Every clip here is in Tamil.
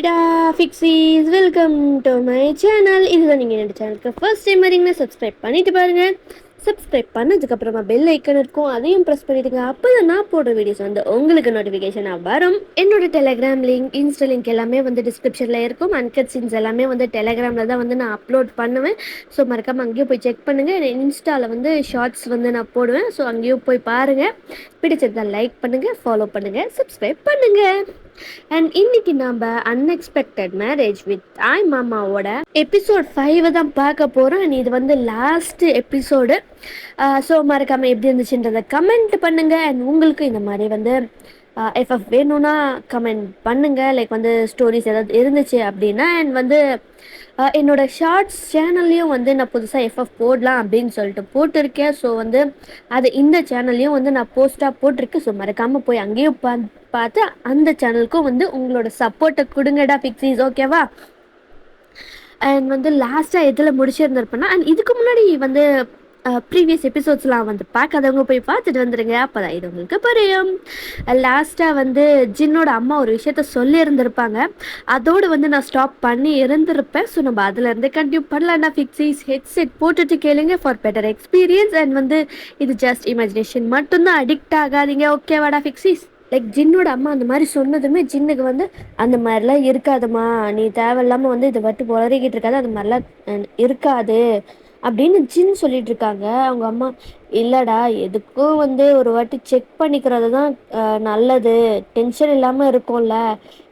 ஹாய்டா ஃபிக்ஸீஸ், வெல்கம் டு மை சேனல். இதுதான் நீங்கள் என்னோட சேனலுக்கு ஃபர்ஸ்ட் டைம் வரீங்கன்னா சப்ஸ்கிரைப் பண்ணிட்டு பாருங்கள். சப்ஸ்கிரைப் பண்ணதுக்கப்புறமா பெல் ஐக்கன் இருக்கும், அதையும் ப்ரெஸ் பண்ணிவிடுங்க. அப்போ தான் நான் போடுற வீடியோஸ் வந்து உங்களுக்கு நோட்டிஃபிகேஷனாக வரும். என்னோட டெலிகிராம் லிங்க், இன்ஸ்டா லிங்க் எல்லாமே வந்து டிஸ்கிரிப்ஷனில் இருக்கும். அன்கட் சீன்ஸ் எல்லாமே வந்து டெலிகிராமில் தான் வந்து நான் அப்லோட் பண்ணுவேன். ஸோ மறக்காமல் அங்கேயும் போய் செக் பண்ணுங்கள். இன்ஸ்டாவில் வந்து ஷார்ட்ஸ் வந்து நான் போடுவேன். ஸோ அங்கேயும் போய் பாருங்கள். பிடிச்சிருந்தால் லைக் பண்ணுங்கள், ஃபாலோ பண்ணுங்கள், சப்ஸ்கிரைப் பண்ணுங்கள். அண்ட் இன்னைக்கு நம்ம அன்எக்ஸ்பெக்டட் மேரேஜ் வித் ஆய் மாமாவோட எபிசோட் 5 தான் பார்க்க போகிறோம். அண்ட் இது வந்து லாஸ்ட் எபிசோடு. ஸோ மறக்காமல் எப்படி இருந்துச்சுன்றதை கமெண்ட் பண்ணுங்கள். அண்ட் உங்களுக்கு இந்த மாதிரி வந்து எஃப்எஃப் வேணும்னா கமெண்ட் பண்ணுங்கள். லைக் வந்து ஸ்டோரிஸ் ஏதாவது இருந்துச்சு அப்படின்னா. அண்ட் வந்து என்னோட ஷார்ட்ஸ் சேனல்லையும் வந்து நான் புதுசாக எஃப்எஃப் போடலாம் அப்படின்னு சொல்லிட்டு போட்டிருக்கேன். ஸோ வந்து அது இந்த சேனல்லையும் வந்து நான் போஸ்ட்டாக போட்டிருக்கேன். ஸோ மறக்காமல் போய் அங்கேயும் பார்த்து அந்த சேனலுக்கும் வந்து உங்களோட சப்போர்ட்டை கொடுங்கடா ஃபிக்ஸீஸ், ஓகேவா? அண்ட் வந்து லாஸ்ட்டாக எதில் முடிச்சிருந்திருப்பேன்னா, அண்ட் இதுக்கு முன்னாடி வந்து ப்ரீவியஸ் எபிசோட்ஸ்லாம் வந்து பார்க்காதவங்க போய் பார்த்துட்டு வந்துடுங்க. அப்போ தான் இது உங்களுக்கு புரியும். லாஸ்ட்டாக வந்து ஜின்னோட அம்மா ஒரு விஷயத்த சொல்லியிருந்திருப்பாங்க. அதோடு வந்து நான் ஸ்டாப் பண்ணி இருந்திருப்பேன். ஸோ நம்ம அதிலேருந்து கண்டினியூ பண்ணலாம்னா ஃபிக்ஸீஸ், ஹெட்செட் போட்டுட்டு கேளுங்க ஃபார் பெட்டர் எக்ஸ்பீரியன்ஸ். அண்ட் வந்து இது ஜஸ்ட் இமேஜினேஷன் மட்டும்தான், அடிக்ட் ஆகாதீங்க, ஓகேவாடா ஃபிக்ஸீஸ்? லைக் ஜின்னோட அம்மா அந்த மாதிரி சொன்னதுமே ஜின்னுக்கு வந்து அந்த மாதிரிலாம் இருக்காதுமா, நீ தேவையில்லாமல் வந்து இதை வட்டு வளரிக்கிட்டு இருக்காது, அது மாதிரிலாம் இருக்காது அப்படின்னு ஜின் சொல்லிட்டு இருக்காங்க. அவங்க அம்மா, இல்லைடா எதுக்கும் வந்து ஒரு வாட்டி செக் பண்ணிக்கிறது தான் நல்லது, டென்ஷன் இல்லாமல் இருக்கும்ல,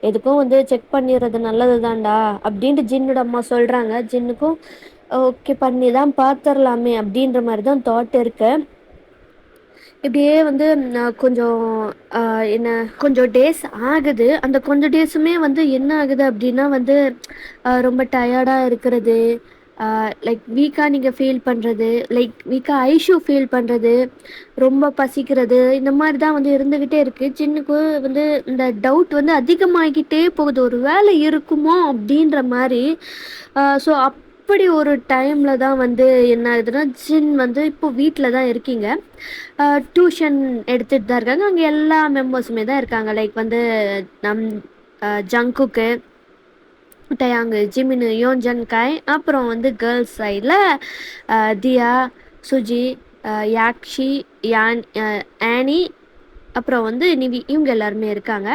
எதுக்கும் வந்து செக் பண்ணிடுறது நல்லது தான்டா அப்படின்ட்டு ஜின்னோட அம்மா சொல்கிறாங்க. ஜின்னுக்கும் ஓகே பண்ணி தான் பார்த்துடலாமே அப்படின்ற மாதிரி தான் தாட் இருக்கு. இப்படியே வந்து கொஞ்சம் என்ன கொஞ்சம் டேஸ் ஆகுது. அந்த கொஞ்சம் டேஸுமே வந்து என்ன ஆகுது அப்படின்னா வந்து ரொம்ப டயர்டாக இருக்கிறது, லைக் வீக்காக நீங்கள் ஃபீல் பண்ணுறது, லைக் வீக்காக ஐஷு ஃபீல் பண்ணுறது, ரொம்ப பசிக்கிறது, இந்த மாதிரி தான் வந்து இருந்துக்கிட்டே இருக்குது. சின்னுக்கு வந்து இந்த டவுட் வந்து அதிகமாகிக்கிட்டே போகுது, ஒரு வேலை இருக்குமோ அப்படின்ற மாதிரி. ஸோ அப்படி ஒரு டைமில் தான் வந்து என்ன ஆகுதுன்னா, ஜின் வந்து இப்போ வீட்டில் தான் இருக்கீங்க, டியூஷன் எடுத்துகிட்டு தான் இருக்காங்க. அங்கே எல்லா மெம்பர்ஸுமே தான் இருக்காங்க. லைக் வந்து நம் ஜங்குக்கு, டயாங்கு, ஜிமினு, யோன்ஜன், காய், அப்புறம் வந்து கேர்ள்ஸ் சைடில் தியா, சுஜி, யாக்ஷி, ஆனி, அப்புறம் வந்து நிவி, இவங்க எல்லாருமே இருக்காங்க.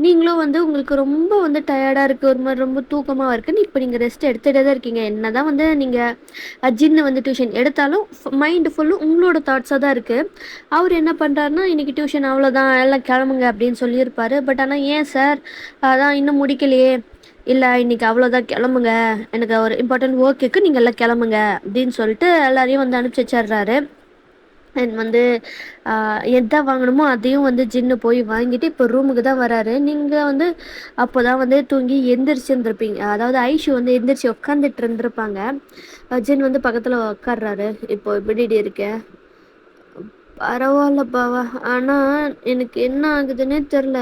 நீங்களும் வந்து உங்களுக்கு ரொம்ப வந்து டயர்டாக இருக்குது, ஒரு மாதிரி ரொம்ப தூக்கமாக இருக்குன்னு இப்போ நீங்கள் ரெஸ்ட் எடுத்துகிட்டே தான் இருக்கீங்க. என்ன தான் வந்து நீங்கள் ஜின்னு வந்து டியூஷன் எடுத்தாலும் மைண்டு ஃபுல்லும் உங்களோட தாட்ஸாக தான் இருக்குது. அவர் என்ன பண்ணுறாருன்னா, இன்றைக்கி டியூஷன் அவ்வளோதான், எல்லாம் கிளம்புங்க அப்படின்னு சொல்லியிருப்பார். பட் ஆனால் ஏன் சார் அதான் இன்னும் முடிக்கலையே, இல்லை இன்றைக்கி அவ்வளோதான் கிளம்புங்க, எனக்கு ஒரு இம்பார்ட்டன்ட் ஒர்க் இருக்குது, நீங்கள் எல்லாம் கிளம்புங்க அப்படின்னு சொல்லிட்டு எல்லாரையும் வந்து அனுப்பிச்சி வச்சிட்றாரு. அண்ட் வந்து எதை வாங்கணுமோ அதையும் வந்து ஜின்னு போய் வாங்கிட்டு இப்போ ரூமுக்கு தான் வராரு. நீங்கள் வந்து அப்போ தான் வந்து தூங்கி எந்திரிச்சுருந்துருப்பீங்க, அதாவது ஐஷு வந்து எந்திரிச்சு உட்காந்துட்டு இருந்திருப்பாங்க. ஜின் வந்து பக்கத்தில் உட்காடுறாரு. இப்போ எப்படி இருக்கேன்? பரவாயில்ல பாவா, ஆனால் எனக்கு என்ன ஆகுதுன்னே தெரில,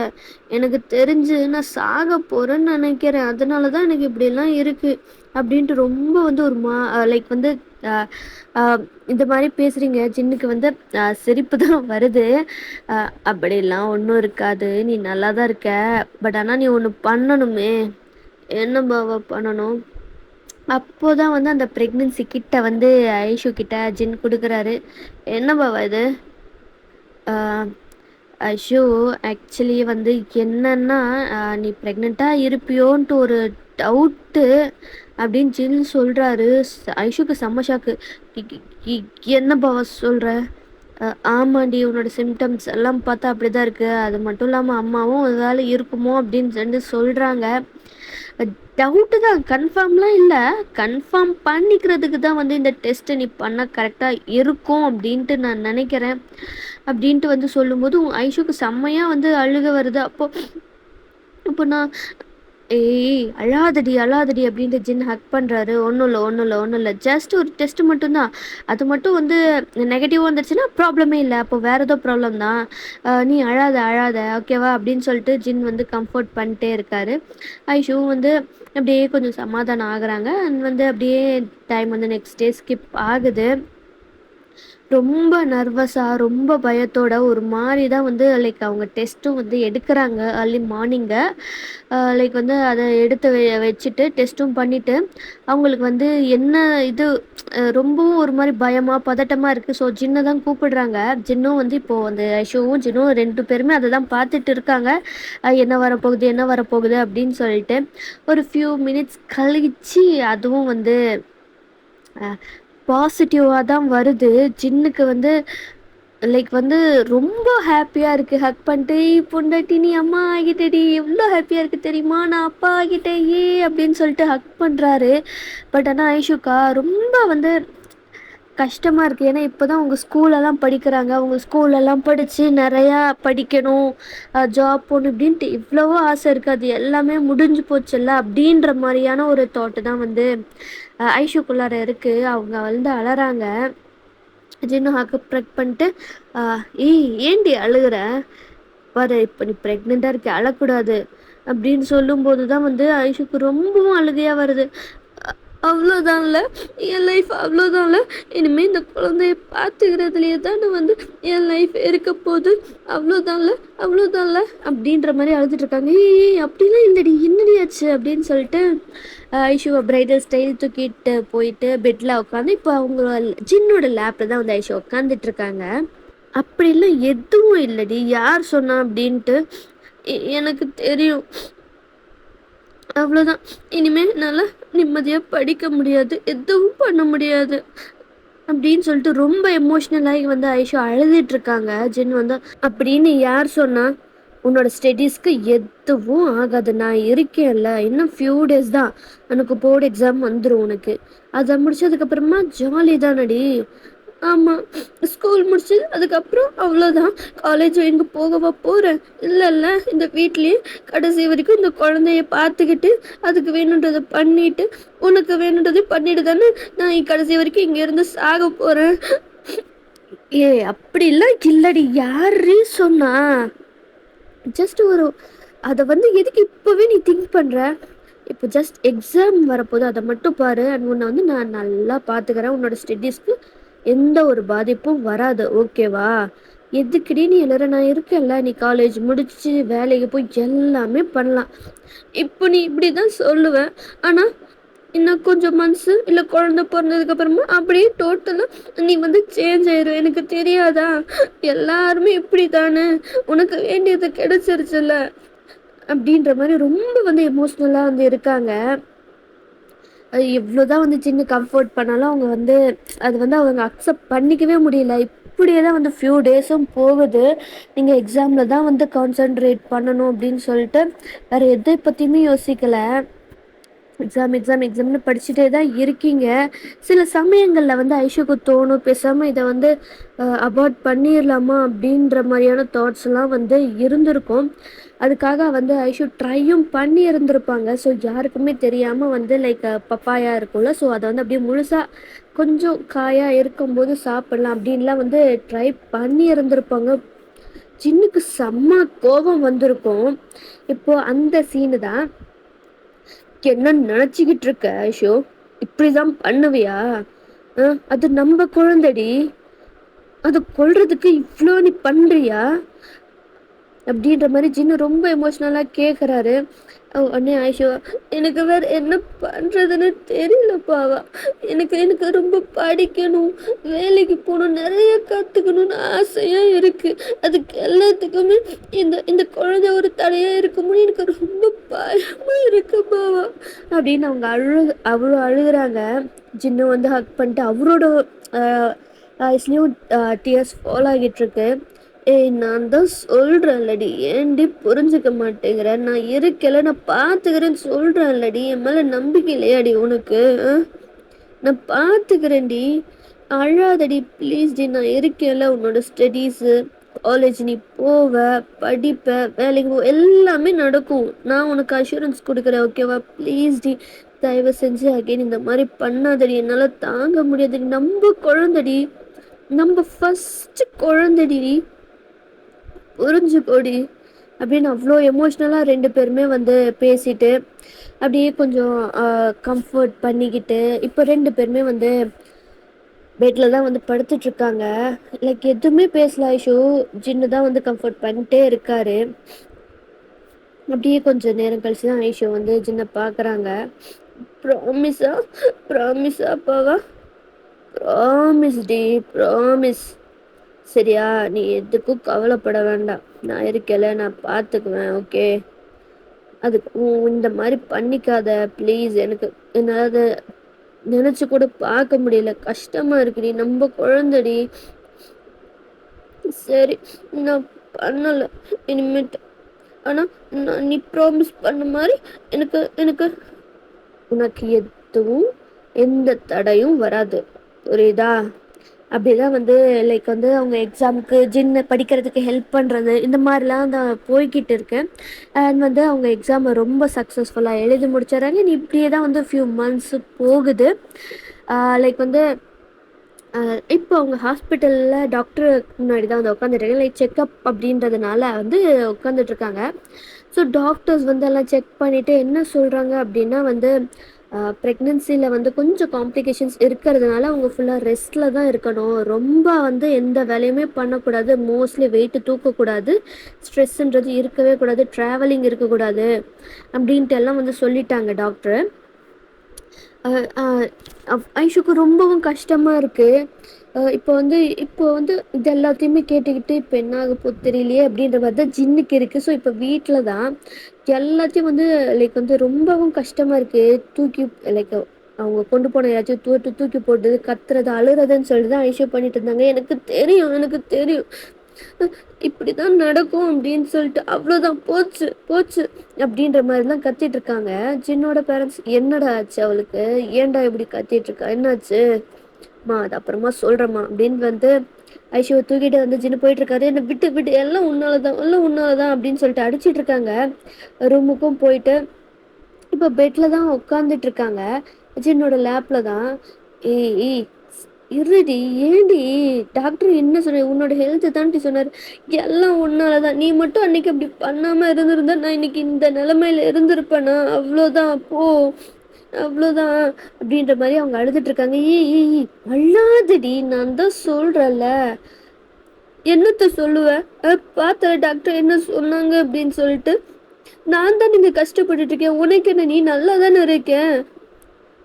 எனக்கு தெரிஞ்சு நான் சாக போகிறேன்னு நினைக்கிறேன், அதனால தான் எனக்கு இப்படிலாம் இருக்குது அப்படின்ட்டு ரொம்ப வந்து ஒரு லைக் வந்து இந்த மாதிரி பேசுகிறீங்க. ஜின்னுக்கு வந்து சிரிப்பு தான் வருது. அப்படிலாம் ஒன்றும் இருக்காது, நீ நல்லா தான் இருக்க, பட் ஆனால் நீ ஒன்று பண்ணணுமே. என்ன பாவா பண்ணணும்? அப்போ தான் வந்து அந்த ப்ரெக்னென்சி கிட்ட வந்து ஐஷு கிட்ட ஜின் கொடுக்குறாரு. என்ன பாவா இது? ஐஷு, ஆக்சுவலி வந்து என்னன்னா, நீ ப்ரெக்னெண்ட்டாக இருப்பியோன்ட்டு ஒரு டவுட்டு அப்படின்னு ஜின் சொல்கிறாரு. ஐஷுக்கு செம்ம ஷாக்கு. என்ன பாவா சொல்கிற? ஆமாண்டி, உன்னோட சிம்டம்ஸ் எல்லாம் பார்த்தா அப்படி தான் இருக்குது, அது மட்டும் இல்லாமல் அம்மாவும் ஒரு வேலை இருக்குமோ அப்படின்னு சொல்கிறாங்க. டவுட்டு தான், கன்ஃபார்ம்லாம் இல்லை, கன்ஃபார்ம் பண்ணிக்கிறதுக்கு தான் வந்து இந்த டெஸ்ட்டை நீ பண்ண கரெக்டாக இருக்கும் அப்படின்ட்டு நான் நினைக்கிறேன் அப்படின்ட்டு வந்து சொல்லும்போது ஐஷுக்கு செம்மையாக வந்து அழுக வருது. அப்போ நான் அழாதடி அழாதடி அப்படின்ட்டு ஜின் ஹக் பண்ணுறாரு. ஒன்றும் இல்லை, ஜஸ்ட் ஒரு டெஸ்ட் மட்டும்தான், அது மட்டும் வந்து நெகட்டிவாக வந்துருச்சுன்னா ப்ராப்ளமே இல்லை, அப்போ வேறு ஏதோ ப்ராப்ளம் தான், நீ அழாத ஓகேவா அப்படின்னு சொல்லிட்டு ஜின் வந்து கம்ஃபர்ட் பண்ணிட்டே இருக்காரு. ஐஷுவும் வந்து அப்படியே கொஞ்சம் சமாதானம் ஆகுறாங்க. அண்ட் வந்து அப்படியே டைம் வந்து நெக்ஸ்ட் டே ஸ்கிப் ஆகுது. ரொம்ப நர்வஸா, ரொம்ப பயத்தோட ஒரு மாரி தான் வந்து லைக் அவங்க டெஸ்ட்டும் வந்து எடுக்குறாங்க அர்லி மார்னிங்க. லைக் வந்து அத எடுத்து வச்சுட்டு டெஸ்ட்டும் பண்ணிட்டு, அவங்களுக்கு வந்து என்ன இது ரொம்பவும் ஒரு மாரி பயமா, பதட்டமா இருக்கு. ஸோ ஜின்ன தான் கூப்பிடுறாங்க. ஜின்னும் வந்து இப்போ அந்த ஐஷுவும், ஜின்னும் 2 பேருமே அத தான் பார்த்துட்டு இருக்காங்க. என்ன வரப்போகுது, என்ன வரப்போகுது அப்படின்னு சொல்லிட்டு. ஒரு ஃபியூ மினிட்ஸ் கழிச்சு அதுவும் வந்து அ பாசிட்டிவா தான் வருது. ஜின்னுக்கு வந்து லைக் வந்து ரொம்ப ஹாப்பியா இருக்கு. ஹக் பண்ணிட்டு, "ஏய் பொண்டாட்டி நீ அம்மா ஆகிட்டடி! எவ்ளோ ஹாப்பியா இருக்கு தெரியுமா? நான் அப்பா ஆகிட்டேன். ஏ!" அப்படின்னு சொல்லிட்டு ஹக் பண்றாரு. பட் ஆனா ஐஷுக்கா ரொம்ப வந்து கஷ்டமா இருக்கு. ஏன்னா இப்பதான் அவங்க ஸ்கூலெல்லாம் படிக்கிறாங்க. அவங்க ஸ்கூலெல்லாம் படிச்சு நெறையா படிக்கணும், ஜாப் போணும் இப்படின்ட்டு எவ்வளவோ ஆசை இருக்கு. அது எல்லாமே முடிஞ்சு போச்சுல்ல அப்படின்ற மாரியான ஒரு தாட் தான் வந்து ஐஷுக்குள்ளார இருக்கு. அவங்க வந்து அழறாங்க. ஜின்னு ஹக் பண்ணிட்டு, "ஏய் ஏன்டி அழுகுற? பாரு இப்ப நீ ப்ரெக்னென்ட்டா இருக்க, அழக்கூடாது." அப்படின்னு சொல்லும்போது தான் வந்து ஐஷுக்கு ரொம்பவும் அழுகையா வருது. அ அவ்வளோதான்ல, என் லைஃப் அவ்வளோதான்ல. இனிமே இந்த குழந்தைய பார்த்துக்கிறதுலயே தானே வந்து என் லைஃப் இருக்க போது. அவ்வளோதான்ல, அவ்வளோதான்ல அப்படின்ற மாரி அழுதுட்டு இருக்காங்க. "ஏய் ஏய் அப்படிலாம் இல்லடி, என்னடி ஆச்சு?" அப்படின்னு சொல்லிட்டு ஐஷுவ பிரைடல் ஸ்டைல் தூக்கிட்டு போயிட்டு பெட்ல உட்காந்து இப்போ அவங்க ஜின்னோட லேப்ல தான் வந்து ஐஷு உட்காந்துட்டு இருக்காங்க. அப்படிலாம் எதுவும் இல்லடி, யார் சொன்னா அப்படின்ட்டு. எனக்கு தெரியும். அவ்வளோதான். இனிமே என்னால நிம்மதியா படிக்க முடியாது, எதுவும் பண்ண முடியாது அப்படின்னு சொல்லிட்டு ரொம்ப எமோஷ்னல் ஆகி வந்து ஐஷு அழுதுட்டு இருக்காங்க. ஜின் வந்து, அப்படின்னு யார் சொன்னா? உன்னோட ஸ்டடீஸ்க்கு எதுவும் ஆகாது, நான் இருக்கேன்ல. இன்னும் ஃபியூ டேஸ் தான் எனக்கு போர்டு எக்ஸாம் வந்துடும் உனக்கு. அதை முடிச்சதுக்கப்புறமா ஜாலி தானடி. ஆமாம், ஸ்கூல் முடிச்சு அதுக்கப்புறம் அவ்வளோதான். காலேஜ் எங்கே போகவா போகிறேன்? இல்லைல்ல, இந்த வீட்லேயே கடைசி வரைக்கும் இந்த குழந்தைய பார்த்துக்கிட்டு அதுக்கு வேணுன்றதை பண்ணிட்டு உனக்கு வேணுன்றதை பண்ணிட்டு தானே நான் கடைசி வரைக்கும் இங்கேருந்து சாக போகிறேன். ஏ அப்படிலாம் இல்லடி, யாரு சொன்னா? ஜஸ்ட் ஒரு அதை வந்து எதுக்கு இப்போவே நீ திங்க் பண்ணுற? இப்போ ஜஸ்ட் எக்ஸாம் வரப்போது, அதை மட்டும் பாரு. அண்ட் உன்னை வந்து நான் நல்லா பார்த்துக்கிறேன். உன்னோட ஸ்டடீஸ்க்கு எந்த ஒரு பாதிப்பும் வராது, ஓகேவா? எதுக்குடி நீ எல்லாரும், நான் இருக்கேன்ல. நீ காலேஜ் முடிச்சு வேலைக்கு போய் எல்லாமே பண்ணலாம். இப்போ நீ இப்படி தான் சொல்லுவேன். ஆனால் இன்னும் கொஞ்சம் மந்த்ஸு இல்லை குழந்தை பிறந்ததுக்கப்புறமா அப்படியே டோட்டலாக நீ வந்து சேஞ்ச் ஆயிடும். எனக்கு தெரியாதா? எல்லாருமே இப்படி தானே, உனக்கு வேண்டியது கிடைச்சிருச்சுல்ல அப்படின்ற மாதிரி ரொம்ப வந்து எமோஷ்னலாக வந்து இருக்காங்க. அது எவ்வளோதான் வந்து சின்ன கம்ஃபர்ட் பண்ணாலும் அவங்க வந்து அது வந்து அவங்க அக்செப்ட் பண்ணிக்கவே முடியல. இப்படியே தான் வந்து ஃபியூ டேஸும் போகுது. நீங்கள் எக்ஸாமில் தான் வந்து கான்சென்ட்ரேட் பண்ணணும் அப்படின்னு சொல்லிட்டு வேறு எதை பற்றியுமே யோசிக்கலை. எக்ஸாம் எக்ஸாம் எக்ஸாம்னு படிச்சுட்டே தான் இருக்கீங்க. சில சமயங்களில் வந்து ஐஷுக்கு தோணும், பேசாமல் இதை வந்து அபார்ட் பண்ணிடலாமா அப்படின்ற மாதிரியான தாட்ஸ்லாம் வந்து இருந்திருக்கும். அதுக்காக வந்து ஐஷு ட்ரையும் பண்ணி இருந்திருப்பாங்க. ஸோ யாருக்குமே தெரியாமல் வந்து லைக் பப்பாயா இருக்கும்ல, ஸோ அதை வந்து அப்படியே முழுசாக கொஞ்சம் காயாக இருக்கும்போது சாப்பிட்லாம் அப்படின்லாம் வந்து ட்ரை பண்ணி இருந்திருப்பாங்க. சின்னுக்கு செம்ம கோபம் வந்திருக்கும். இப்போது அந்த சீனு தான். என்ன நினச்சிக்கிட்டு இருக்க ஐஷு? இப்படிதான் பண்ணுவியா? அது நம்ம குழந்தைடி, அது கொல்றதுக்கு இவ்வளோ நீ பண்றியா அப்படின்ற மாதிரி ஜின்னு ரொம்ப எமோஷ்னலாக கேட்குறாரு. உடனே ஐஷோ, எனக்கு வேறு என்ன பண்ணுறதுன்னு தெரியலப்பாவா. எனக்கு எனக்கு ரொம்ப படிக்கணும், வேலைக்கு போகணும், நிறைய கற்றுக்கணும்னு ஆசையாக இருக்குது. அதுக்கு எல்லாத்துக்குமே இந்த இந்த குழந்தை ஒரு தடையாக இருக்கும்போது எனக்கு ரொம்ப பயமாக இருக்கு பாவா அப்படின்னு அவங்க அவ்வளோ அழுகுறாங்க. ஜின்னு வந்து ஹக் பண்ணிட்டு அவரோட ஐஸ்லேயும் டியர்ஸ் ஃபாலோ ஆகிட்டுருக்கு. ஏய் நான் தான் சொல்கிறேன்லடி, ஏன்டி புரிஞ்சுக்க மாட்டேங்கிற? நான் இருக்கல, நான் பார்த்துக்கிறேன்னு சொல்கிறேன்லடி. என் மேலே நம்பிக்கை இல்லையாடி உனக்கு? நான் பார்த்துக்கிறேன்டி, அழாதடி ப்ளீஸ்டி. நான் இருக்கேன்ல, உன்னோட ஸ்டடீஸு, காலேஜ் நீ போவ, படிப்ப, வேலைக்கு போ, எல்லாமே நடக்கும். நான் உனக்கு அஷூரன்ஸ் கொடுக்குறேன், ஓகேவா? ப்ளீஸ்டி தயவு செஞ்சு அகைன் இந்த மாதிரி பண்ணாதடி, என்னால் தாங்க முடியாதுடி. நம்ம குழந்தடி, நம்ம ஃபஸ்ட்டு குழந்தடி, புரிஞ்சுக்கோடி அப்படின்னு அவ்வளோ எமோஷ்னலாக 2 பேருமே வந்து பேசிட்டு அப்படியே கொஞ்சம் கம்ஃபர்ட் பண்ணிக்கிட்டு இப்போ 2 பேருமே வந்து பெட்ல தான் வந்து படுத்துட்டு இருக்காங்க. லைக் எதுவுமே பேசல ஐஷு. ஜின்னு தான் வந்து கம்ஃபர்ட் பண்ணிட்டே இருக்காரு. அப்படியே கொஞ்சம் நேரம் கழிச்சு தான் ஐஷு வந்து ஜின்ன பார்க்குறாங்க. ப்ராமிஸா ப்ராமிஸா அப்பாவா? ப்ராமிஸ் டி, ப்ராமிஸ். சரியா? நீ எதுக்கும் கவலைப்பட வேண்டாம். நான் இருக்கல, நான் பார்த்துக்குவேன். ஓகே? அதுக்கு இந்த மாதிரி பண்ணிக்காத ப்ளீஸ். எனக்கு என்னால் அதை நினச்சி கூட பார்க்க முடியல. கஷ்டமாக இருக்குடி. நம்ம குழந்தடி. சரி, நான் பண்ணலை இனிமேட்டு. ஆனால் நான் நீ ப்ராமிஸ் பண்ண மாதிரி எனக்கு எனக்கு உனக்கு எதுவும் எந்த தடையும் வராது. புரியுதா? அப்படிதான் வந்து லைக் வந்து அவங்க எக்ஸாமுக்கு ஜின்ன படிக்கிறதுக்கு ஹெல்ப் பண்ணுறது இந்த மாதிரிலாம் தான் போய்கிட்டு இருக்கு. அண்ட் வந்து அவங்க எக்ஸாமை ரொம்ப சக்ஸஸ்ஃபுல்லாக எழுதி முடிச்சிடறாங்க. இப்படியே தான் வந்து ஃபியூ மந்த்ஸ் போகுது. லைக் வந்து இப்போ அவங்க ஹாஸ்பிட்டலில் டாக்டர் முன்னாடி தான் வந்து உட்காந்துட்ருக்காங்க. லைக் செக்கப் அப்படின்றதுனால வந்து உட்காந்துட்ருக்காங்க. ஸோ டாக்டர்ஸ் வந்து எல்லாம் செக் பண்ணிவிட்டு என்ன சொல்கிறாங்க அப்படின்னா வந்து ப்ரெக்னென்சியில் வந்து கொஞ்சம் காம்ப்ளிகேஷன்ஸ் இருக்கிறதுனால அவங்க ஃபுல்லாக ரெஸ்ட்டில் தான் இருக்கணும். ரொம்ப வந்து எந்த வேலையுமே பண்ணக்கூடாது. Mostly weight தூக்கக்கூடாது. ஸ்ட்ரெஸ்ஸுன்றது இருக்கவே கூடாது. ட்ராவலிங் இருக்கக்கூடாது அப்படின்ட்டு எல்லாம் வந்து சொல்லிட்டாங்க டாக்டரு. ஐஷுக்கு ரொம்பவும் கஷ்டமாக இருக்குது. இப்போ வந்து இது எல்லாத்தையுமே கேட்டுக்கிட்டு இப்போ என்ன ஆக போகுது தெரியலையே அப்படின்ற மாதிரி தான் ஜின்னுக்கு இருக்குது. ஸோ இப்போ வீட்டில் தான் எல்லாத்தையும் வந்து லைக் வந்து ரொம்பவும் கஷ்டமாக இருக்குது. தூக்கி லைக் அவங்க கொண்டு போன ஏதாச்சும் தூக்கி போடுறது, கத்துறது, அழுறதுன்னு சொல்லிட்டு தான் ஐஷு பண்ணிட்டு இருந்தாங்க. எனக்கு தெரியும் இப்படிதான் நடக்கும் அப்படின்னு சொல்லிட்டு அவ்வளோதான், போச்சு போச்சு அப்படின்ற மாதிரிலாம் கத்திட்டு இருக்காங்க. ஜின்னோட பேரண்ட்ஸ். என்னடா ஆச்சு அவளுக்கு? ஏன்டா இப்படி கத்திட்டு இருக்கா? என்னாச்சு மா? அது அப்புறமா சொல்றேம்மா அப்படின்னு வந்து ஐஷுவை தூக்கிட்டு வந்து ஜின்னு போயிட்டு இருக்காரு. என்னை விட்டு விட்டு எல்லாம் உன்னாலதான் அப்படின்னு சொல்லிட்டு அடிச்சிட்டு இருக்காங்க. ரூமுக்கும் போயிட்டு இப்போ பெட்ல தான் உட்காந்துட்டு இருக்காங்க. ஜின்னோட லேப்ல தான். ஏய் இருடி, ஏண்டி? டாக்டர் என்ன சொன்னார்? உன்னோட ஹெல்த் தான்டி சொன்னார். எல்லாம் உன்னாலதான். நீ மட்டும் அன்னைக்கு அப்படி பண்ணாம இருந்திருந்தா நான் இன்னைக்கு இந்த நிலைமையில இருந்திருப்பேனா? அவ்வளோதான் போ, அவ்வளோதான் அப்படின்ற மாதிரி அவங்க அழுதுட்டு இருக்காங்க. ஏய் அழாதடி, நான் தான் சொல்றேன்ல. என்னத்த சொல்லுவ? பார்த்த டாக்டர் என்ன சொன்னாங்க அப்படின்னு சொல்லிட்டு. நான் தான் நீங்க கஷ்டப்பட்டுட்டு இருக்கேன். உனக்கு என்ன? நீ நல்லா தானே இருக்கேன்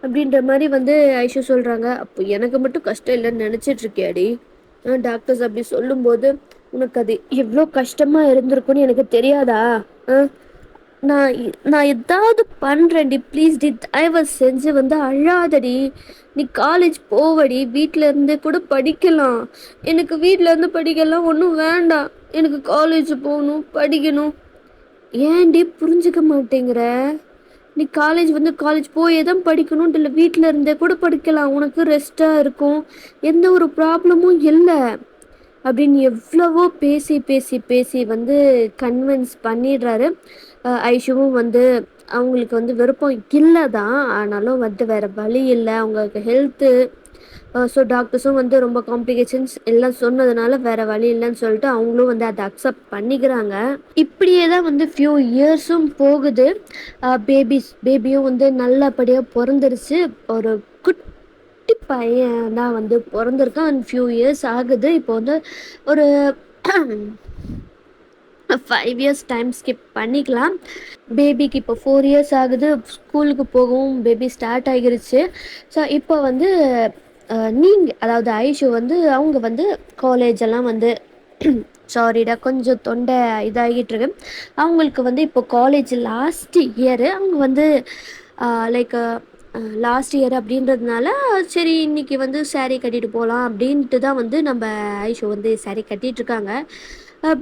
அப்படின்ற மாதிரி வந்து ஐஷு சொல்கிறாங்க. அப்போ எனக்கு மட்டும் கஷ்டம் இல்லைன்னு நினச்சிட்டு இருக்கியாடி? டாக்டர்ஸ் அப்படி சொல்லும்போது உனக்கு அது எவ்வளோ கஷ்டமாக இருந்திருக்குன்னு எனக்கு தெரியாதா? நான் நான் ஏதாவது பண்ணுறேன்டி, ப்ளீஸ் டி, தயவு செஞ்சு வந்து அழாதடி. நீ காலேஜ் போவடி, வீட்டில் இருந்து கூட படிக்கலாம். எனக்கு வீட்டில் இருந்து படிக்கலாம் ஒன்றும் வேண்டாம். எனக்கு காலேஜ் போகணும், படிக்கணும். ஏன்டி புரிஞ்சுக்க மாட்டேங்கிற? நீ காலேஜ் போயே தான் படிக்கணும்ட்டு இல்லை, வீட்டில் இருந்தே கூட படிக்கலாம். உனக்கு ரெஸ்ட்டாக இருக்கும், எந்த ஒரு ப்ராப்ளமும் இல்லை அப்படின்னு எவ்வளவோ பேசி பேசி பேசி வந்து கன்வின்ஸ் பண்ணிடுறாரு. ஐஷுவும் வந்து அவங்களுக்கு வந்து விருப்பம் இல்லை தான், ஆனாலும் வந்து வேறு வழி இல்லை. அவங்களுக்கு ஹெல்த்து ஸோ டாக்டர்ஸும் வந்து ரொம்ப காம்ப்ளிகேஷன்ஸ் எல்லாம் சொன்னதுனால வேறு வழி இல்லைன்னு சொல்லிட்டு அவங்களும் வந்து அதை அக்செப்ட் பண்ணிக்கிறாங்க. இப்படியே தான் வந்து ஃபியூ இயர்ஸும் போகுது. பேபியும் வந்து நல்லபடியாக பிறந்துருச்சு. ஒரு குட்டி பையன் தான் வந்து பிறந்திருக்கான். அண்ட் ஃபியூ இயர்ஸ் ஆகுது. இப்போ வந்து ஒரு 5 இயர்ஸ் டைம் ஸ்கிப் பண்ணிக்கலாம். பேபிக்கு இப்போ 4 இயர்ஸ் ஆகுது. ஸ்கூலுக்கு போகவும் பேபி ஸ்டார்ட் ஆகிருச்சு. ஸோ இப்போ வந்து அதாவது ஐஷு வந்து அவங்க வந்து காலேஜ் எல்லாம் வந்து சாரிடா, கொஞ்சம் தொண்டை இதாகிட்டு இருக்கு. அவங்களுக்கு வந்து இப்போ காலேஜ் லாஸ்ட் இயரு. அவங்க வந்து லைக் லாஸ்ட் இயர் அப்படின்றதுனால சரி இன்னைக்கு வந்து சாரீ கட்டிட்டு போகலாம் அப்படின்ட்டு தான் வந்து நம்ம ஐஷு வந்து சாரீ கட்டிகிட்ருக்காங்க.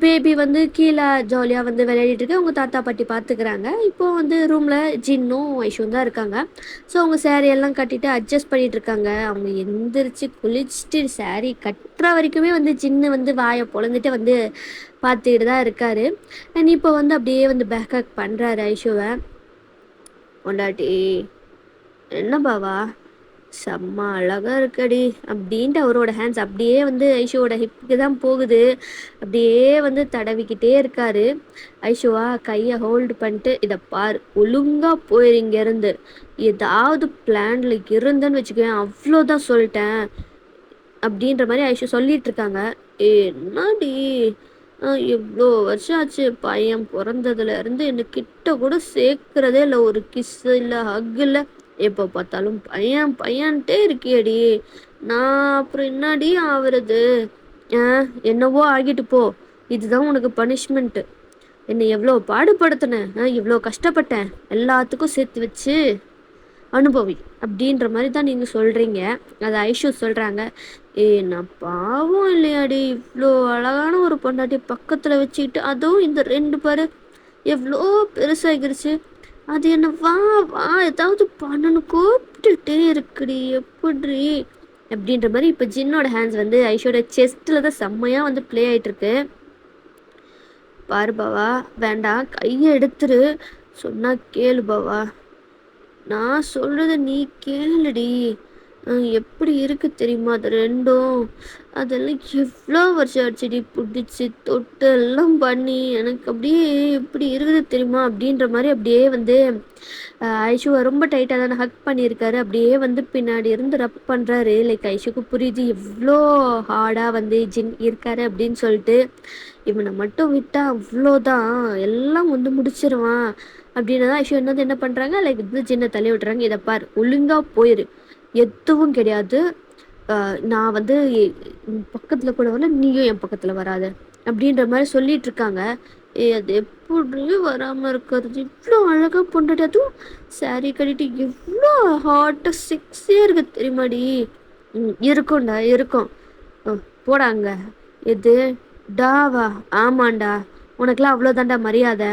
பேபி வந்து கீழே ஜாலியாக வந்து விளையாடிட்டு இருக்கு. அவங்க தாத்தா பாட்டி பார்த்துக்கிறாங்க. இப்போது வந்து ரூமில் ஜின்னும் ஐஷுவும் தான் இருக்காங்க. ஸோ அவங்க சாரீ எல்லாம் கட்டிட்டு அட்ஜஸ்ட் பண்ணிகிட்டு இருக்காங்க. அவங்க எந்திரிச்சு குளிச்சுட்டு சாரீ கட்டுற வரைக்குமே வந்து ஜின்னு வந்து வாயை பொழந்துட்டு வந்து பார்த்துக்கிட்டு தான் இருக்காரு. அண்ட் இப்போ வந்து அப்படியே வந்து பேக்கப் பண்ணுறாரு ஐஷுவை. பொண்டாட்டி என்ன பாவா செம்ம அழகா இருக்கடி அப்படின்ட்டு அவரோட ஹேண்ட்ஸ் அப்படியே வந்து ஐஷுவோட ஹிப்புக்கு தான் போகுது. அப்படியே வந்து தடவிக்கிட்டே இருக்காரு. ஐஷுவா கையை ஹோல்டு பண்ணிட்டு இதை பார், ஒழுங்கா போயிரு இங்கேருந்து. ஏதாவது பிளான்ல இருந்தேன்னு வச்சுக்கேன், அவ்வளோதான் சொல்லிட்டேன். அப்படின்ற மாதிரி ஐஷு சொல்லிட்டு இருக்காங்க. என்னடி இவ்வளோ வருஷம் ஆச்சு பையன் பிறந்ததுல இருந்து என்ன கிட்ட கூட சேர்க்கறதே இல்லை, ஒரு கிஸ் இல்லை ஹக் இல்லை, எப்போ பார்த்தாலும் பையன் பையன்ட்டே இருக்கியடி, நான் அப்புறம் என்னடி ஆவறது? என்னவோ ஆகிட்டு போ, இதுதான் உனக்கு பனிஷ்மெண்ட்டு, என்னை எவ்வளோ பாடுபடுத்தினேன், இவ்வளோ கஷ்டப்பட்டேன், எல்லாத்துக்கும் சேர்த்து வச்சு அனுபவி அப்படின்ற மாதிரி தான் நீங்கள் சொல்கிறீங்க. அதை ஐஷு சொல்கிறாங்க. நான் பாவம் இல்லையாடி, இவ்வளோ அழகான ஒரு பொண்டாட்டி பக்கத்தில் வச்சுக்கிட்டு, அதுவும் இந்த 2 பேர் எவ்வளோ பெருசாகிருச்சு, அது என்ன வா வா ஏதாவது பண்ணணும் கூப்பிட்டுட்டே இருக்குடி, எப்படி அப்படின்ற மாதிரி இப்போ ஜின்னோட ஹேண்ட்ஸ் வந்து ஐஷோட செஸ்ட்டில் தான் செம்மையாக வந்து ப்ளே ஆகிட்டுருக்கு. பாரு பாவா, வேண்டாம் கையை எடுத்துரு, சொன்னா கேளு பாவா, நான் சொல்றத நீ கேளுடி, எப்படி இருக்கு தெரியுமா அது ரெண்டும், அதெல்லாம் எவ்வளோ வருஷம் ஆச்சுடி பிடிச்சி தொட்டு எல்லாம் பண்ணி, எனக்கு அப்படியே இப்படி இருக்குது தெரியுமா அப்படின்ற மாதிரி அப்படியே வந்து ஐஷுவை ரொம்ப டைட்டாக தானே ஹக் பண்ணியிருக்காரு, அப்படியே வந்து பின்னாடி இருந்து ரப் பண்ணுறாரு. லைக் ஐஷுக்கு புரியுது எவ்வளோ ஹார்டாக வந்து ஜின் இருக்காரு அப்படின்னு சொல்லிட்டு, இவனை மட்டும் விட்டா அவ்வளோதான், எல்லாம் வந்து முடிச்சிருவான் அப்படின்னு தான் ஐஷு என்ன பண்ணுறாங்க, லைக் வந்து ஜின்னை தள்ளி விட்டுறாங்க. இதை பார், ஒழுங்காக போயிரு, எதுவும் கிடையாது, நான் வந்து பக்கத்தில் கூட வரல, நீயும் என் பக்கத்தில் வராத அப்படின்ற மாதிரி சொல்லிட்டு இருக்காங்க. அது எப்படி வராமல் இருக்கிறது, இவ்வளோ அழகாக பொண்டாட்டி, அதுவும் சாரி கட்டிட்டு எவ்வளோ ஹாட்டாக செக்ஸியாக இருக்கு தெரியுமாடி. இருக்கும்டா இருக்கும், போடாங்க எது டாவா, ஆமாண்டா, உனக்குலாம் அவ்வளோதாண்டா மரியாதை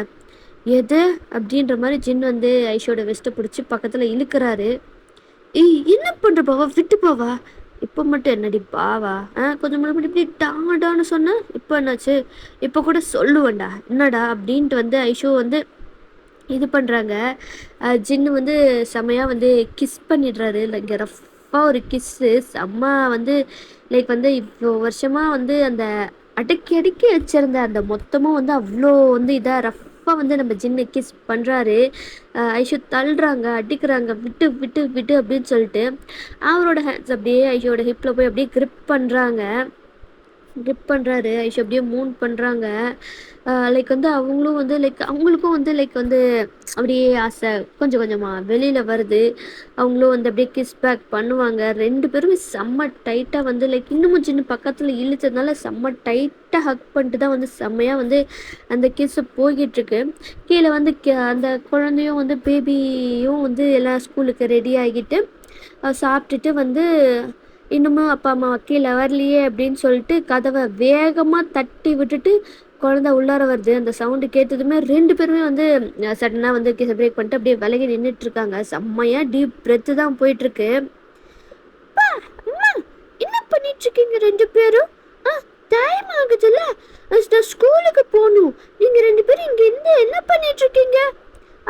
எது அப்படின்ற மாதிரி ஜின் வந்து ஐஷோட வெஸ்ட்டை பிடிச்சி பக்கத்தில் இழுக்கிறாரு. என்ன பண்ற பாவா, விட்டு போவா, இப்போ மட்டும் என்னடி பாவா, கொஞ்சம் முன்னாடி இப்படி டாடான்னு சொன்ன, இப்போ என்னாச்சு, இப்போ கூட சொல்லுவேன்டா என்னடா அப்படின்ட்டு வந்து ஐஷோ வந்து இது பண்ணுறாங்க. ஜின்னு வந்து செம்மையாக வந்து கிஸ் பண்ணிடுறாரு, லைக் ரஃப்பாக ஒரு கிஸ்ஸு செம்ம வந்து லைக் வந்து இவ்வளோ வருஷமாக வந்து அந்த அடக்கி அடக்கி வச்சிருந்த அந்த மொத்தமும் வந்து அவ்வளோ வந்து இதாக ரஃப்பாக வந்து நம்ம ஜின்னு கிஸ் பண்ணுறாரு. ஐஷு தள்ளுறாங்க, அடிக்கிறாங்க, விட்டு விட்டு விட்டு அப்படின்னு சொல்லிட்டு அவரோட ஹேண்ட்ஸ் அப்படியே ஐஷோட ஹிப்பில் போய் அப்படியே கிரிப் பண்ணுறாரு. ஐஷு அப்படியே மூன் பண்ணுறாங்க. லைக் வந்து அவங்களும் வந்து லைக் அவங்களுக்கும் வந்து லைக் வந்து அப்படியே ஆசை கொஞ்சம் கொஞ்சமாக வெளியில் வருது. அவங்களும் வந்து அப்படியே கிஸ் பேக் பண்ணுவாங்க. 2 பேருமே செம்ம டைட்டாக வந்து லைக் இன்னமும் சின்ன பக்கத்தில் இழுத்ததுனால செம்ம டைட்டாக ஹக் பண்ணிட்டு தான் வந்து செம்மையாக வந்து அந்த கிஸ்ஸு போய்கிட்டுருக்கு. கீழே வந்து அந்த குழந்தையும் வந்து பேபியும் வந்து எல்லாம் ஸ்கூலுக்கு ரெடி ஆகிட்டு சாப்பிட்டுட்டு வந்து இன்னமும் அப்பா அம்மா கீழே வரலையே அப்படின்னு சொல்லிட்டு கதவை வேகமாக தட்டி விட்டுட்டு குழந்தை உள்ளார வருது. அந்த சவுண்டு கேட்டதுமே 2 பேருமே வந்து சடனாக வந்து கிஸ் பிரேக் பண்ணிட்டு அப்படியே விலகி நின்றுட்டு இருக்காங்க. செம்மையாக டீப் பிரெத்து தான் போயிட்டுருக்கு. என்ன பண்ணிட்டு இருக்கீங்க 2 பேரும்? டைம் ஆகுதுல்ல, ஸ்கூலுக்கு போகணும், நீங்க 2 பேரும் இங்க இருந்து என்ன பண்ணிட்டு இருக்கீங்க?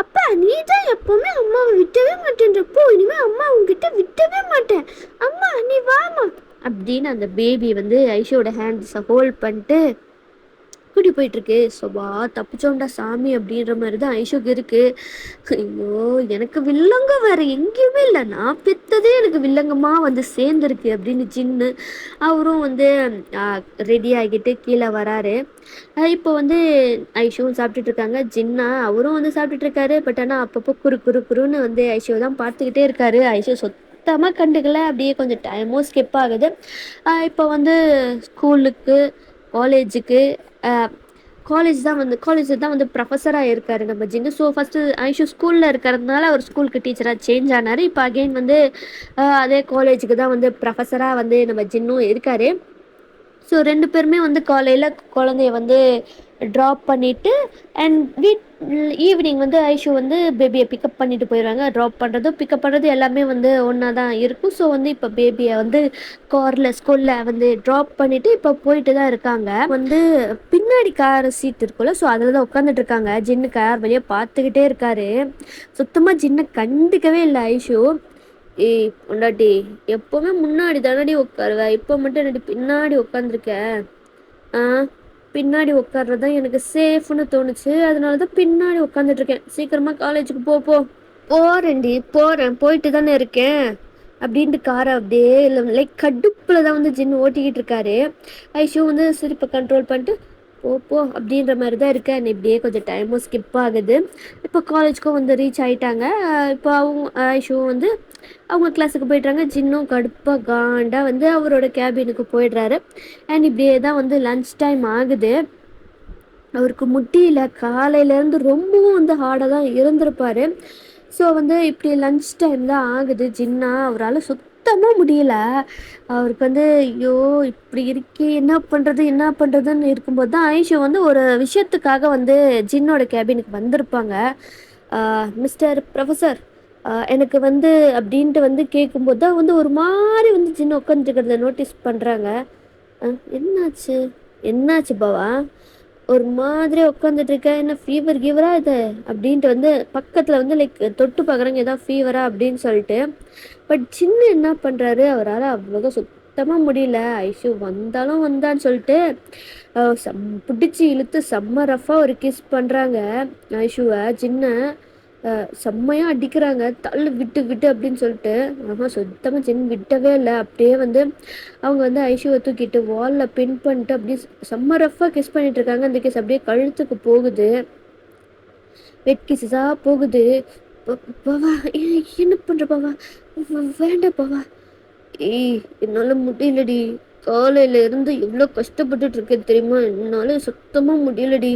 அப்பா நீ தான் எப்பவுமே அம்மாவை விட்டவே மாட்டேன்றப்போ, இனிமே அம்மா உங்ககிட்ட விட்டவே மாட்டேன், அம்மா நீ வாமா அப்படின்னு அந்த பேபி வந்து ஐஷோட ஹேண்ட்ஸை ஹோல்ட் பண்ணிட்டு கூட்டி போயிட்டுருக்கு. சொபா தப்பிச்சோண்டா சாமி அப்படின்ற மாதிரி தான் ஐஷோக்கு இருக்குது. ஐயோ எனக்கு வில்லங்கம் வேறு எங்கேயுமே இல்லை, நான் பெற்றதே எனக்கு வில்லங்கமாக வந்து சேர்ந்துருக்கு அப்படின்னு ஜின்னு அவரும் வந்து ரெடி ஆகிட்டு கீழே வராரு. இப்போ வந்து ஐஷோவும் சாப்பிட்டுட்ருக்காங்க. ஜின்னா அவரும் வந்து சாப்பிட்டுட்ருக்காரு. பட் ஆனால் அப்பப்போ குறுன்னு வந்து ஐஷோ தான் பார்த்துக்கிட்டே இருக்காரு. ஐஷோ சுத்தமாக கண்டுக்கல, அப்படியே கொஞ்சம் டைமும் ஸ்கிப் ஆகுது. இப்போ வந்து ஸ்கூலுக்கு காலேஜுக்கு காலேஜ் தான் வந்து ப்ரொஃபஸராக இருக்கார் நம்ம ஜின்னு. ஸோ ஃபஸ்ட்டு ஐஷு ஸ்கூலில் இருக்கிறதுனால அவர் ஸ்கூலுக்கு டீச்சராக சேஞ்ச் ஆனார். இப்போ அகெயின் வந்து அதே காலேஜுக்கு தான் வந்து ப்ரொஃபஸராக வந்து நம்ம ஜின்னும் இருக்கார். ஸோ 2 பேருமே வந்து காலையில் குழந்தைய வந்து ட்ராப் பண்ணிவிட்டு அண்ட் ஈவினிங் வந்து ஐஷு வந்து பேபியை பிக்கப் பண்ணிட்டு போயிடுவாங்க. ட்ராப் பண்ணுறது பிக்கப் பண்ணுறது எல்லாமே வந்து ஒன்றா தான் இருக்கும். ஸோ வந்து இப்போ பேபியை வந்து ஸ்கூலில் வந்து ட்ராப் பண்ணிவிட்டு இப்போ போயிட்டு தான் இருக்காங்க. வந்து பின்னாடி கார் சீட் இருக்குல்ல, ஸோ அதில் தான் உட்காந்துட்டு இருக்காங்க. ஜின்னு கார் வழியே பார்த்துக்கிட்டே இருக்காரு. சுத்தமாக ஜின்னை கண்டுக்கவே இல்லை ஐஷு. பொண்டாட்டி எப்போவுமே முன்னாடி தானடி உட்காருவ, இப்போ மட்டும் என்னடி பின்னாடி உட்காந்துருக்க? பின்னாடி உட்கார்றதான் எனக்கு சேஃப்னு தோணுச்சு, அதனால தான் பின்னாடி உட்காந்துட்ருக்கேன். சீக்கிரமாக காலேஜுக்கு போகிறேன்டி, போயிட்டு தானே இருக்கேன் அப்படின்ட்டு காரை அப்படியே லைக் கடுப்புல தான் வந்து ஜின் ஓட்டிக்கிட்டு இருக்காரு. ஐஷு வந்து சிரிப்பை கண்ட்ரோல் பண்ணிட்டு போ போ அப்படின்ற மாதிரி தான் இருக்கு. அண்ட் இப்படியே கொஞ்சம் டைமும் ஸ்கிப் ஆகுது. இப்போ காலேஜ்க்கும் வந்து ரீச் ஆகிட்டாங்க. இப்போ அவங்க ஐஷு வந்து அவங்க கிளாஸுக்கு போயிட்டாங்க. ஜின்னும் கடுப்பாக காண்டா வந்து அவரோட கேபினுக்கு போயிடுறாரு. அண்ட் இப்படியே தான் வந்து லன்ச் டைம் ஆகுது. அவருக்கு முடியல, காலையிலேருந்து ரொம்பவும் வந்து ஹார்டாக தான் இருந்திருப்பார். ஸோ வந்து இப்படி லன்ச் டைம் தான் ஆகுது. ஜின்னா அவரால் சுத்தமாக முடியல. அவருக்கு வந்து ஐயோ இப்படி இருக்கே, என்ன பண்ணுறதுன்னு இருக்கும்போது தான் ஐஷு வந்து ஒரு விஷயத்துக்காக வந்து ஜின்னோட கேபினுக்கு வந்திருப்பாங்க. மிஸ்டர் ப்ரொஃபஸர் எனக்கு வந்து அப்படின்ட்டு வந்து கேட்கும்போது தான் வந்து ஒரு மாதிரி வந்து ஜின்னு உட்காந்துருக்கிறத நோட்டீஸ் பண்ணுறாங்க. என்னாச்சு என்னாச்சு பாவா, ஒரு மாதிரி உட்காந்துட்டு இருக்க, என்ன ஃபீவர் கீவரா இது அப்படின்ட்டு வந்து பக்கத்தில் வந்து லைக் தொட்டு பார்க்குறாங்க ஏதாவது ஃபீவரா அப்படின்னு சொல்லிட்டு. பட் சின்ன என்ன பண்ணுறாரு, அவரால் அவ்வளோதா சுத்தமாக முடியல. ஐஷு வந்தாலும் வந்தான்னு சொல்லிட்டு பிடிச்சி இழுத்து செம்ம ரஃபாக ஒரு கிஸ் பண்ணுறாங்க ஐஷுவை. சின்ன செம்மையாக அடிக்கிறாங்க, தள்ளு விட்டு விட்டு அப்படின்னு சொல்லிட்டு. சுத்தமாக சின்ன விட்டவே இல்லை. அப்படியே வந்து அவங்க வந்து ஐஷுவை தூக்கிட்டு வாலில் பின் பண்ணிட்டு அப்படியே செம்ம ரஃபாக கிஸ் பண்ணிட்டு இருக்காங்க. அந்த கிஸ் அப்படியே கழுத்துக்கு போகுது, வெட் கிஸஸாக போகுது. பாவா என்ன பண்ணுற பாவா, வேண்டாம் பாவா. ஏய் என்னால் முடியலடி, காலையில இருந்து எவ்வளோ கஷ்டப்பட்டுட்டு இருக்கேன் தெரியுமா, என்னால் சுத்தமாக முடியலடி.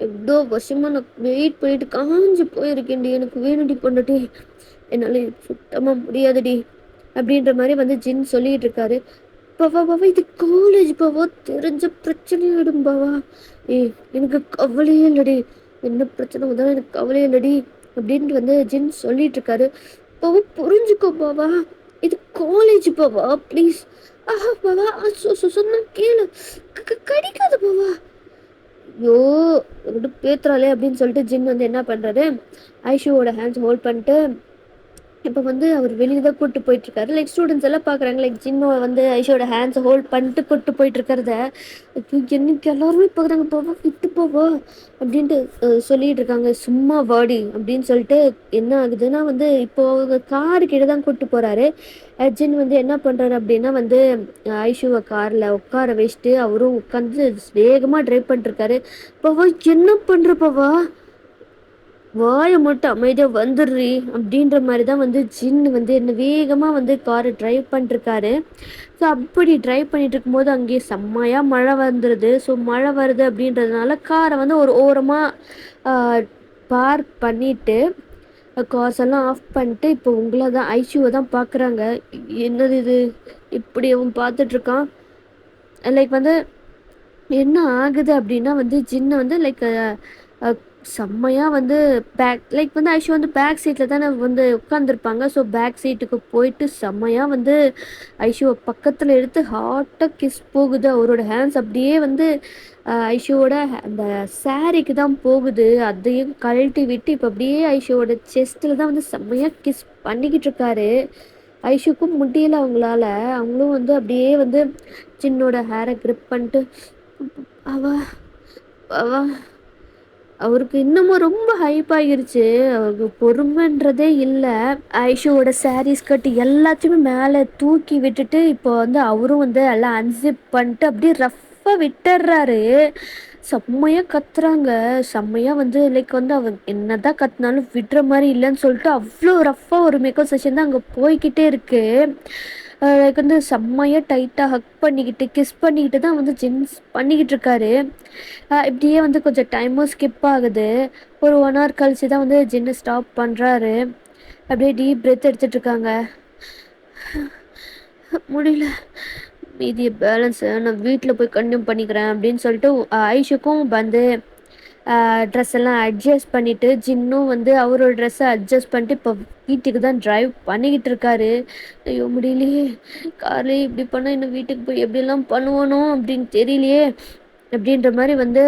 எவ்வளோ வருஷமாக நான் வெயிட் பண்ணிட்டு காஞ்சி போயிருக்கேன்டி, எனக்கு வேணுடி பொண்டாட்டி, என்னால் சுத்தமாக முடியாதுடி அப்படின்ற மாதிரி வந்து ஜின் சொல்லிட்டு இருக்காரு. பாவா பாவா இது காலேஜ் பாவா, தெரிஞ்ச பிரச்சனை ஆயிடும் பாவா. ஏய் எனக்கு கவலையே இல்லடி, என்ன பிரச்சனை வந்தாலும் எனக்கு கவலையே இல்லடி அப்படின்ட்டு வந்து ஜின் சொல்லிட்டு இருக்காரு. பாவா புரிஞ்சுக்கோ பாவா, இது காலேஜ் பாவா, ப்ளீஸ். பாவா சொன்னா கேளு, கடிக்காத பாவா. ஐயோ ரெண்டு பேத்துறாளே அப்படின்னு சொல்லிட்டு ஜின் வந்து என்ன பண்ணுறாரு, ஐஷுவோட ஹேண்ட்ஸ் ஹோல்ட் பண்ணிட்டு இப்போ வந்து அவர் வெளியே தான் கூப்பிட்டு போயிட்டுருக்காரு. லைக் ஸ்டூடெண்ட்ஸ் எல்லாம் பார்க்குறாங்க, லைக் ஜின்னோ வந்து ஐஷோட ஹேண்ட்ஸை ஹோல்ட் பண்ணிட்டு கூப்பிட்டு போயிட்டுருக்கிறத. என்னைக்கு எல்லாருமே பார்க்குறாங்க, போவா விட்டு போவா அப்படின்ட்டு சொல்லிட்டு இருக்காங்க. சும்மா வாடி அப்படின்னு சொல்லிட்டு என்ன ஆகுதுன்னா வந்து இப்போ அவங்க காரு கிட்ட தான் கூப்பிட்டு போகிறாரு. ஜின் வந்து என்ன பண்ணுறாரு அப்படின்னா வந்து ஐஷுவை காரில் உட்கார வச்சுட்டு அவரும் உட்காந்து வேகமாக ட்ரைவ் பண்ணிட்டுருக்காரு. போவா என்ன பண்ணுற போவா, வாயை மட்டும் அமைதியாக வந்துடுறி அப்படின்ற மாதிரி தான் வந்து ஜின் வந்து என்ன வேகமாக வந்து காரை ட்ரைவ் பண்ணிருக்காரு. ஸோ அப்படி ட்ரைவ் பண்ணிட்டு இருக்கும்போது அங்கேயே செம்மையாக மழை வந்துடுது. ஸோ மழை வருது அப்படின்றதுனால காரை வந்து ஒரு ஓரமாக பார்க் பண்ணிவிட்டு கார்ஸ் எல்லாம் ஆஃப் பண்ணிட்டு இப்போ உங்களை தான் ஐஷுவை தான் பார்க்குறாங்க. என்னது இது இப்படி அவன் பார்த்துட்ருக்கான். லைக் வந்து என்ன ஆகுது அப்படின்னா வந்து ஜின்னை வந்து லைக் செம்மையாக வந்து பேக் லைக் வந்து ஐஷு வந்து பேக் சீட்டில் தானே வந்து உட்காந்துருப்பாங்க. ஸோ பேக் சீட்டுக்கு போயிட்டு செம்மையாக வந்து ஐஷுவை பக்கத்தில் எடுத்து ஹாட்டாக கிஸ் போகுது. அவரோட ஹேண்ட்ஸ் அப்படியே வந்து ஐஷுவோட அந்த சாரிக்கு தான் போகுது. அதையும் கழட்டி விட்டு இப்போ அப்படியே ஐஷுவோட செஸ்ட்டில் தான் வந்து செம்மையாக கிஸ் பண்ணிக்கிட்டு இருக்காரு. ஐஷுக்கும் முடியல அவங்களால. அவங்களும் வந்து அப்படியே வந்து சின்னோட ஹேரை கிரிப் பண்ணிட்டு அவ அவ அவருக்கு இன்னமும் ரொம்ப ஹைப் ஆகிருச்சு. அவருக்கு பொறுமைன்றதே இல்லை. ஐஷுவோட சாரீஸ் கட்டு எல்லாத்தையுமே மேலே தூக்கி விட்டுட்டு இப்போ வந்து அவரும் வந்து எல்லாம் அன்சிப் பண்ணிட்டு அப்படியே ரஃப்பாக விட்டுடுறாரு. செம்மையாக கத்துறாங்க. செம்மையாக வந்து லைக் வந்து அவர் என்ன தான் கத்துனாலும் விடுற மாதிரி இல்லைன்னு சொல்லிட்டு அவ்வளோ ரஃப்பாக ஒரு மேக்கப் செஷன் தான் அங்கே போய்கிட்டே இருக்கு. லைக் வந்து செம்மையாக டைட்டாக ஹக் பண்ணிக்கிட்டு கிஸ் பண்ணிக்கிட்டு தான் வந்து ஜின்ஸ் பண்ணிக்கிட்டு இருக்காரு. இப்படியே வந்து கொஞ்சம் டைமும் ஸ்கிப் ஆகுது. ஒரு 1 hour கழிச்சு தான் வந்து ஜின்னு ஸ்டாப் பண்ணுறாரு. அப்படியே டீப் பிரெத் எடுத்துகிட்டு இருக்காங்க. முடியல, மீதிய பேலன்ஸை நான் வீட்டில் போய் கண்டினியூ பண்ணிக்கிறேன் அப்படின்னு சொல்லிட்டு ஐஷுக்கும் வந்து ட்ரெஸ் எல்லாம் அட்ஜஸ்ட் பண்ணிவிட்டு ஜின்னும் வந்து அவரோட ட்ரெஸ்ஸை அட்ஜஸ்ட் பண்ணிட்டு இப்போ வீட்டுக்கு தான் ட்ரைவ் பண்ணிக்கிட்டு இருக்காரு. ஐயோ முடியலையே, கார்லேயே இப்படி பண்ணால் இன்னும் வீட்டுக்கு போய் எப்படியெல்லாம் பண்ணுவானோ அப்படின்னு தெரியலையே அப்படின்ற மாதிரி வந்து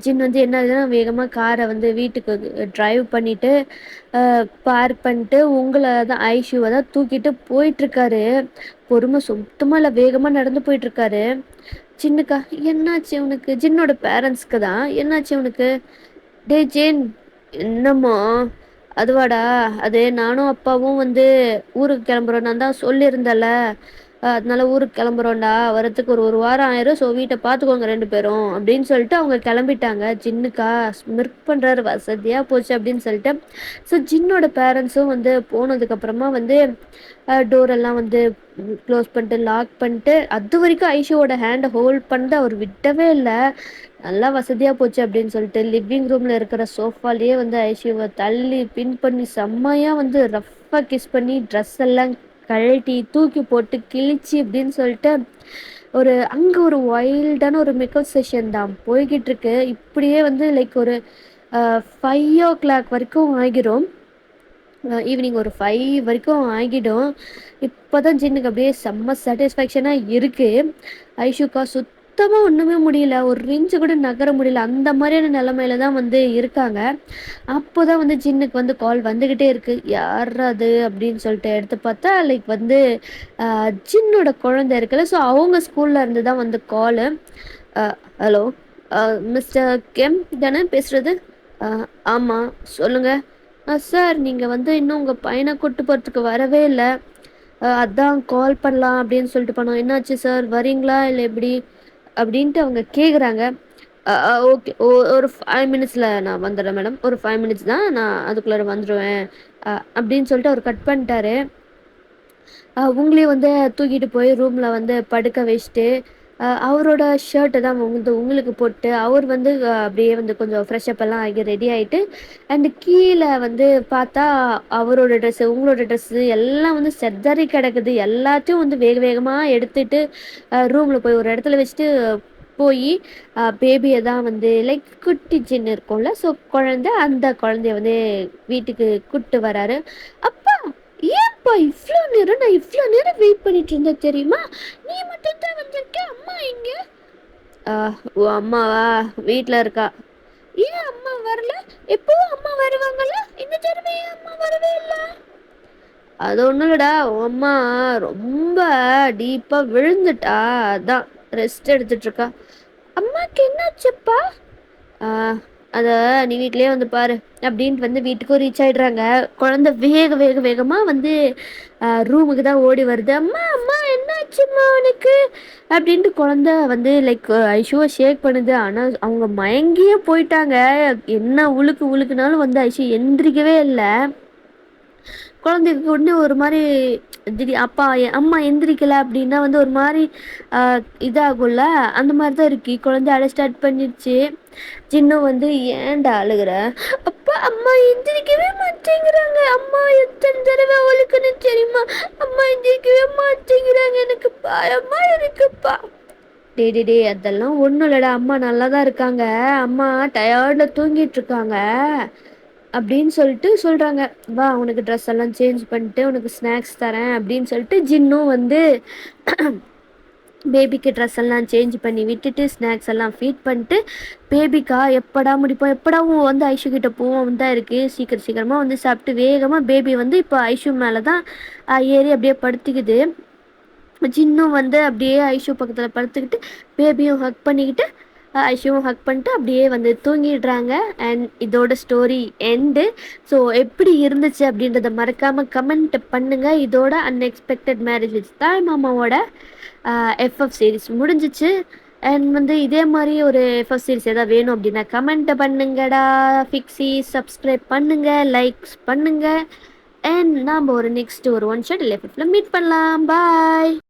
ஜின் வந்து என்ன ஆகுதுன்னா வேகமாக காரை வந்து வீட்டுக்கு ட்ரைவ் பண்ணிவிட்டு பார்க் பண்ணிட்டு உங்களை தான் ஐஷுவை தான் தூக்கிட்டு போயிட்டுருக்காரு. பொறுமை சுத்தமாக இல்லை, வேகமாக நடந்து போயிட்டுருக்காரு. சின்னக்கா என்னாச்சு உனக்கு, ஜின்னோட பேரண்ட்ஸ்க்கு தான் என்னாச்சு உனக்கு. டே ஜேன் என்னம்மா, அதுவாடா, அது நானும் அப்பாவும் வந்து ஊருக்கு கிளம்புறோம். நான் தான் சொல்லியிருந்தேன்ல. அதனால ஊருக்கு கிளம்புறோம்டா. வரதுக்கு ஒரு 1 வாரம் ஆயிரும். ஸோ வீட்ட பார்த்துக்கோங்க 2 பேரும் அப்படின்னு சொல்லிட்டு அவங்க கிளம்பிட்டாங்க. ஜின்னுக்கா ஸ்மிர்க் பண்றாரு. வசதியா போச்சு அப்படின்னு சொல்லிட்டு. ஸோ ஜின்னோட பேரண்ட்ஸும் வந்து போனதுக்கப்புறமா வந்து டோர் எல்லாம் வந்து க்ளோஸ் பண்ணிட்டு, லாக் பண்ணிட்டு, அதுவரைக்கும் ஐஷுவோட ஹேண்ட ஹோல்ட் பண்ணிட்டு அவர் விடவே இல்ல. நல்லா வசதியா போச்சு அப்படின்னு சொல்லிட்டு லிவிங் ரூம்ல இருக்கிற சோஃபாலயே வந்து ஐஷுவை தள்ளி பின் பண்ணி செம்மையா வந்து ரஃப்பா கிஸ் பண்ணி ட்ரெஸ் எல்லாம் கழட்டி தூக்கி போட்டு கிழிச்சு அப்படின்னு சொல்லிட்டு அங்க ஒரு வைல்டான ஒரு மேக்கப் செஷன் தான் போய்கிட்டு இருக்கு. இப்படியே வந்து லைக் ஒரு 5 o'clock வரைக்கும் ஆகிரும். ஈவினிங் ஒரு 5 வரைக்கும் ஆகிடும். இப்போதான் ஜின்னுக்கு அப்படியே செம்ம சாட்டிஸ்ஃபேக்ஷனாக இருக்குது. ஐஷுக்கா சுத்தமாக ஒன்றுமே முடியல, ஒரு இன்ச்சு கூட நகர முடியல, அந்த மாதிரியான நிலமையில தான் வந்து இருக்காங்க. அப்போ தான் வந்து ஜின்னுக்கு வந்து கால் வந்துக்கிட்டே இருக்குது. யார் அது அப்படின்னு சொல்லிட்டு எடுத்து பார்த்தா லைக் வந்து ஜின்னோட குழந்தை இருக்குல்ல, ஸோ அவங்க ஸ்கூலில் இருந்து தான் வந்து காலு. ஹலோ, மிஸ்டர் கெம் தானே பேசுகிறது? ஆமாம், சொல்லுங்கள். சார், நீங்கள் வந்து இன்னும் உங்கள் பையனை கூட்டு போகிறதுக்கு வரவே இல்லை. அதான் கால் பண்ணலாம் அப்படின்னு சொல்லிட்டு பண்ணோம். என்னாச்சு சார், வரீங்களா இல்லை எப்படி அப்படின்ட்டு அவங்க கேட்குறாங்க. ஓகே, ஒரு 5 மினிட்ஸில் நான் வந்துடுறேன் மேடம். ஒரு 5 மினிட்ஸ் தான், நான் அதுக்குள்ளே வந்துடுவேன் அப்படின்னு சொல்லிட்டு அவர் கட் பண்ணிட்டாரு. உங்களையும் வந்து தூக்கிட்டு போய் ரூமில் வந்து படுக்க வச்சுட்டு அவரோட ஷர்ட்டை தான் வந்து உங்களுக்கு போட்டு அவர் வந்து அப்படியே வந்து கொஞ்சம் ஃப்ரெஷ்அப் எல்லாம் ஆகி ரெடி ஆகிட்டு அண்டு கீழே வந்து பார்த்தா அவரோட ட்ரெஸ்ஸு உங்களோட ட்ரெஸ்ஸு எல்லாம் வந்து செதறி கிடக்குது. எல்லாத்தையும் வந்து வேக வேகமாக எடுத்துட்டு ரூமில் போய் ஒரு இடத்துல வச்சுட்டு போய் பேபியை தான் வந்து லைக் குட்டி சின்ன இருக்கும்ல, ஸோ குழந்தை, அந்த குழந்தைய வந்து வீட்டுக்கு கூப்பிட்டு வராரு. அப்பா, ஏன்ப்பா இவ்வளோ நேரம்? நான் இவ்வளோ நேரம் வெயிட் பண்ணிட்டு இருந்தேன் தெரியுமா? நீ மட்டும் தான் வந்திருக்க. அம்மா எங்க? ஓ, அம்மாவா? வீட்டில் இருக்கா. ஏன் அம்மா வரல? எப்பவும் அம்மா வருவாங்கல்ல, இந்த தடவை ஏன் அம்மா வரவே இல்லை? அது ஒன்றும் இல்லடா, அம்மா ரொம்ப டீப்பாக விழுந்துட்டா, அதான் ரெஸ்ட் எடுத்துட்டு இருக்கா. அம்மாக்கு என்னாச்சுப்பா? அதை நீ வீட்லேயே வந்து பாரு அப்படின்ட்டு வந்து வீட்டுக்கும் ரீச் ஆகிடுறாங்க. குழந்தை வேக வேக வேகமாக வந்து ரூமுக்கு தான் ஓடி வருது. அம்மா அம்மா என்னாச்சும்மா உனக்கு அப்படின்ட்டு குழந்தை வந்து லைக் ஐஷுவை ஷேக் பண்ணுது. ஆனால் அவங்க மயங்கியே போயிட்டாங்க. என்ன உழுக்குனாலும் வந்து ஐஷு எந்திரிக்கவே இல்லை. குழந்தைக்கு உடனே ஒரு மாதிரி அப்பா அம்மா எந்திரிக்கல அப்படின்னா வந்து ஒரு மாதிரி இதாகும்ல, அந்த மாதிரி தான் இருக்கு. குழந்தை அழ ஸ்டார்ட் பண்ணிடுச்சு. சின்ன வந்து ஏன்டா அழுகுற? அப்பா, அம்மா எந்திரிக்கவே மாட்டேங்கிறாங்க. அம்மா எத்தனை தடவை அவளுக்குன்னு தெரியுமா? அம்மா எந்திரிக்கவே மாட்டேங்கிறாங்க, எனக்கு பயமா இருக்குப்பா. டே அதெல்லாம் ஒன்றும் இல்லைடா, அம்மா நல்லா தான் இருக்காங்க. அம்மா டயர்டில் தூங்கிட்டு இருக்காங்க அப்படின்னு சொல்லிட்டு சொல்கிறாங்க. வா, உனக்கு ட்ரெஸ் எல்லாம் சேஞ்ச் பண்ணிட்டு உனக்கு ஸ்நாக்ஸ் தரேன் அப்படின்னு சொல்லிட்டு ஜின்னும் வந்து பேபிக்கு ட்ரெஸ் எல்லாம் சேஞ்ச் பண்ணி விட்டுட்டு ஸ்நாக்ஸ் எல்லாம் ஃபீட் பண்ணிட்டு பேபிக்கா எப்படா முடிப்போம், எப்படாவும் வந்து ஐஷு கிட்ட போவோம் தான் இருக்குது. சீக்கிரமாக வந்து சாப்பிட்டு வேகமாக பேபி வந்து இப்போ ஐஷு மேலே தான் ஏறி அப்படியே படுத்துக்குது. ஜின்னும் வந்து அப்படியே ஐஷு பக்கத்தில் படுத்துக்கிட்டு பேபியும் ஹக் பண்ணிக்கிட்டு ஐஷுவும் ஹக் பண்ணிட்டு அப்படியே வந்து தூங்கிடுறாங்க. அண்ட் இதோட ஸ்டோரி எண்டு. ஸோ எப்படி இருந்துச்சு அப்படின்றத மறக்காமல் கமெண்ட் பண்ணுங்கள். இதோட அன்எக்ஸ்பெக்டட் மேரேஜ் வித் தாய் மாமாவோட எஃப்எஃப் சீரிஸ் முடிஞ்சிச்சு. அண்ட் வந்து இதே மாதிரி ஒரு எஃப்எஃப் சீரிஸ் எதாவது வேணும் அப்படின்னா கமெண்ட் பண்ணுங்கடா ஃபிக்ஸி. சப்ஸ்கிரைப் பண்ணுங்கள், லைக்ஸ் பண்ணுங்கள். அண்ட் நாம் ஒரு நெக்ஸ்ட் ஒரு ஒன் ஷாட் இல்லை எஃப்எஃப்ல மீட் பண்ணலாம். பாய்.